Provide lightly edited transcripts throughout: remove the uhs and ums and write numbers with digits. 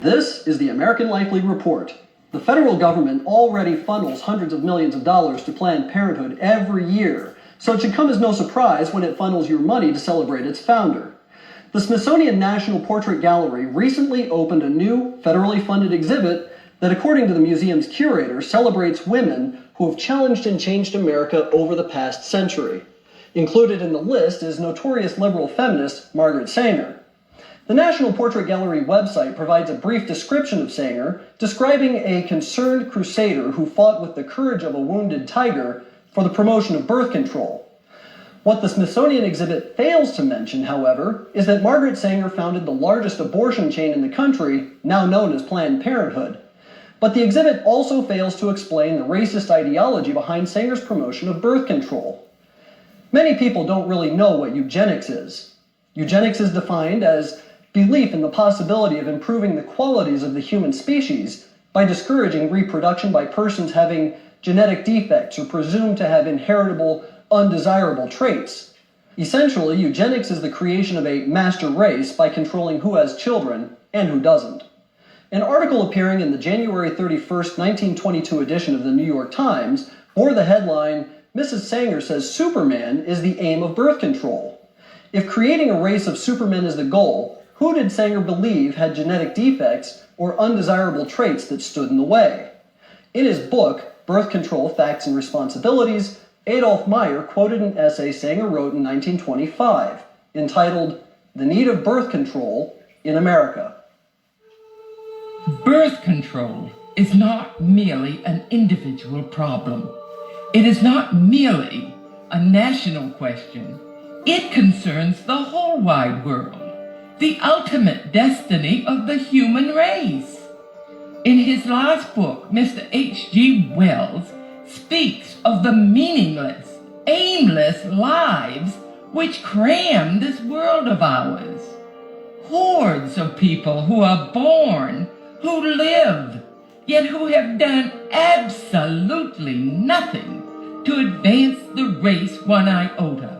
This is the American Likely Report. The federal government already funnels hundreds of millions of dollars to Planned Parenthood every year, so it should come as no surprise when it funnels your money to celebrate its founder. The Smithsonian National Portrait Gallery recently opened a new, federally funded exhibit that, according to the museum's curator, celebrates women who have challenged and changed America over the past century. Included in the list is notorious liberal feminist Margaret Sanger. The National Portrait Gallery website provides a brief description of Sanger, describing a concerned crusader who fought with the courage of a wounded tiger for the promotion of birth control. What the Smithsonian exhibit fails to mention, however, is that Margaret Sanger founded the largest abortion chain in the country, now known as Planned Parenthood. But the exhibit also fails to explain the racist ideology behind Sanger's promotion of birth control. Many people don't really know what eugenics is. Eugenics is defined as belief in the possibility of improving the qualities of the human species by discouraging reproduction by persons having genetic defects or presumed to have inheritable, undesirable traits. Essentially, eugenics is the creation of a master race by controlling who has children and who doesn't. An article appearing in the January 31st, 1922 edition of the New York Times bore the headline, "Mrs. Sanger says Superman is the aim of birth control." If creating a race of supermen is the goal, who did Sanger believe had genetic defects or undesirable traits that stood in the way? In his book, Birth Control, Facts and Responsibilities, Adolf Meyer quoted an essay Sanger wrote in 1925, entitled, "The Need of Birth Control in America." Birth control is not merely an individual problem. It is not merely a national question. It concerns the whole wide world, the ultimate destiny of the human race. In his last book, Mr. H.G. Wells speaks of the meaningless, aimless lives which cram this world of ours. Hordes of people who are born, who live, yet who have done absolutely nothing to advance the race one iota.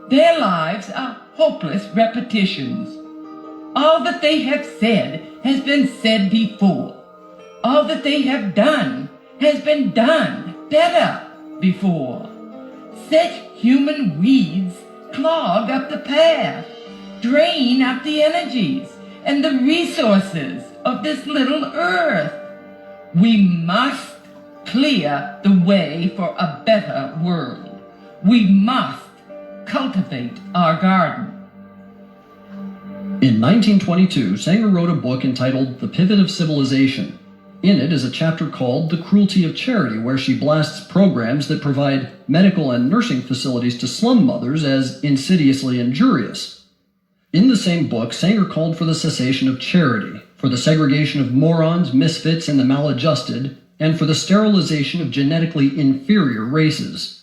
Their lives are hopeless repetitions. All that they have said has been said before. All that they have done has been done better before. Such human weeds clog up the path, drain out the energies and the resources of this little earth. We must clear the way for a better world. We must cultivate our garden. In 1922, Sanger wrote a book entitled The Pivot of Civilization. In it is a chapter called The Cruelty of Charity, where she blasts programs that provide medical and nursing facilities to slum mothers as insidiously injurious. In the same book, Sanger called for the cessation of charity, for the segregation of morons, misfits, and the maladjusted, and for the sterilization of genetically inferior races.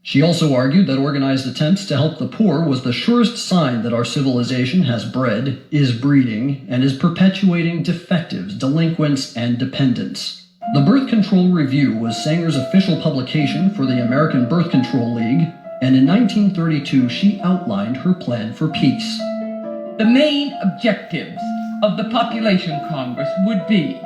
She also argued that organized attempts to help the poor was the surest sign that our civilization has bred, is breeding, and is perpetuating defectives, delinquents, and dependents. The Birth Control Review was Sanger's official publication for the American Birth Control League, and in 1932 she outlined her plan for peace. The main objectives of the Population Congress would be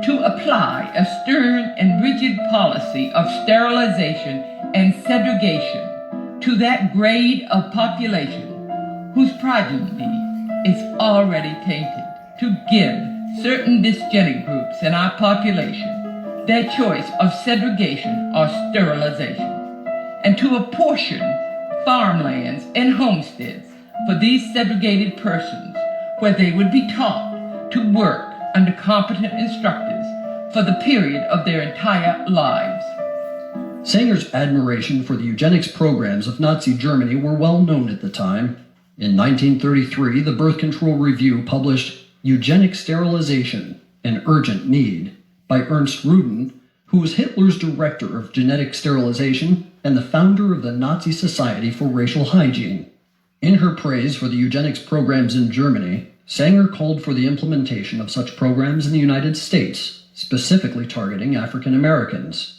to apply a stern and rigid policy of sterilization and segregation to that grade of population whose progeny is already tainted, to give certain dysgenic groups in our population their choice of segregation or sterilization, and to apportion farmlands and homesteads for these segregated persons where they would be taught to work under competent instructors for the period of their entire lives. Sanger's admiration for the eugenics programs of Nazi Germany were well known at the time. In 1933, the Birth Control Review published Eugenic Sterilization, an Urgent Need, by Ernst Rudin, who was Hitler's director of genetic sterilization and the founder of the Nazi Society for Racial Hygiene. In her praise for the eugenics programs in Germany, Sanger called for the implementation of such programs in the United States, specifically targeting African Americans.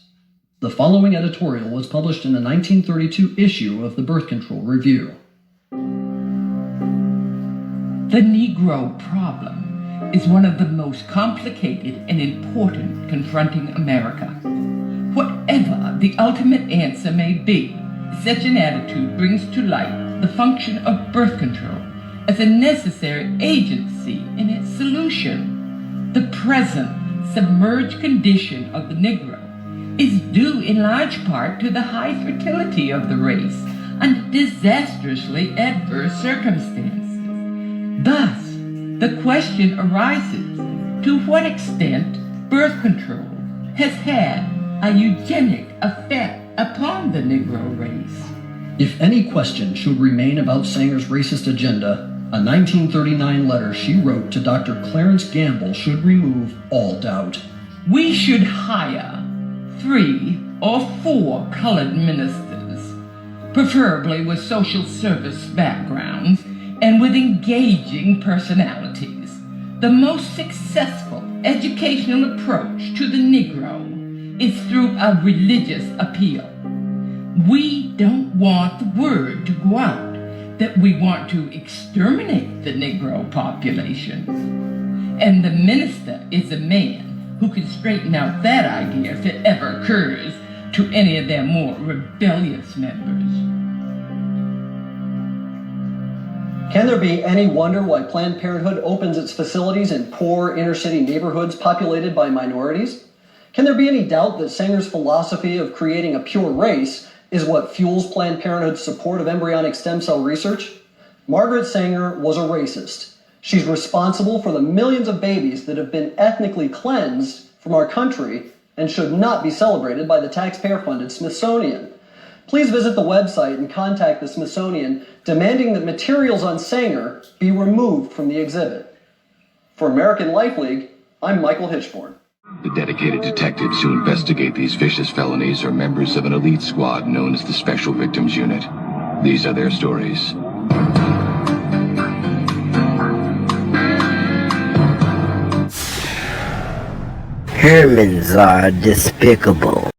The following editorial was published in the 1932 issue of the Birth Control Review. The Negro problem is one of the most complicated and important confronting America. Whatever the ultimate answer may be, such an attitude brings to light the function of birth control as a necessary agency in its solution. The present submerged condition of the Negro is due in large part to the high fertility of the race under disastrously adverse circumstances. Thus, the question arises, to what extent birth control has had a eugenic effect upon the Negro race? If any question should remain about Sanger's racist agenda, a 1939 letter she wrote to Dr. Clarence Gamble should remove all doubt. We should hire 3 or 4 colored ministers, preferably with social service backgrounds and with engaging personalities. The most successful educational approach to the Negro is through a religious appeal. We don't want the word to go out that we want to exterminate the Negro population. And the minister is a man who can straighten out that idea if it ever occurs to any of their more rebellious members. Can there be any wonder why Planned Parenthood opens its facilities in poor inner-city neighborhoods populated by minorities? Can there be any doubt that Sanger's philosophy of creating a pure race is what fuels Planned Parenthood's support of embryonic stem cell research? Margaret Sanger was a racist. She's responsible for the millions of babies that have been ethnically cleansed from our country and should not be celebrated by the taxpayer-funded Smithsonian. Please visit the website and contact the Smithsonian demanding that materials on Sanger be removed from the exhibit. For American Life League, I'm Michael Hitchborn. The dedicated detectives who investigate these vicious felonies are members of an elite squad known as the Special Victims Unit. These are their stories. Humans are despicable.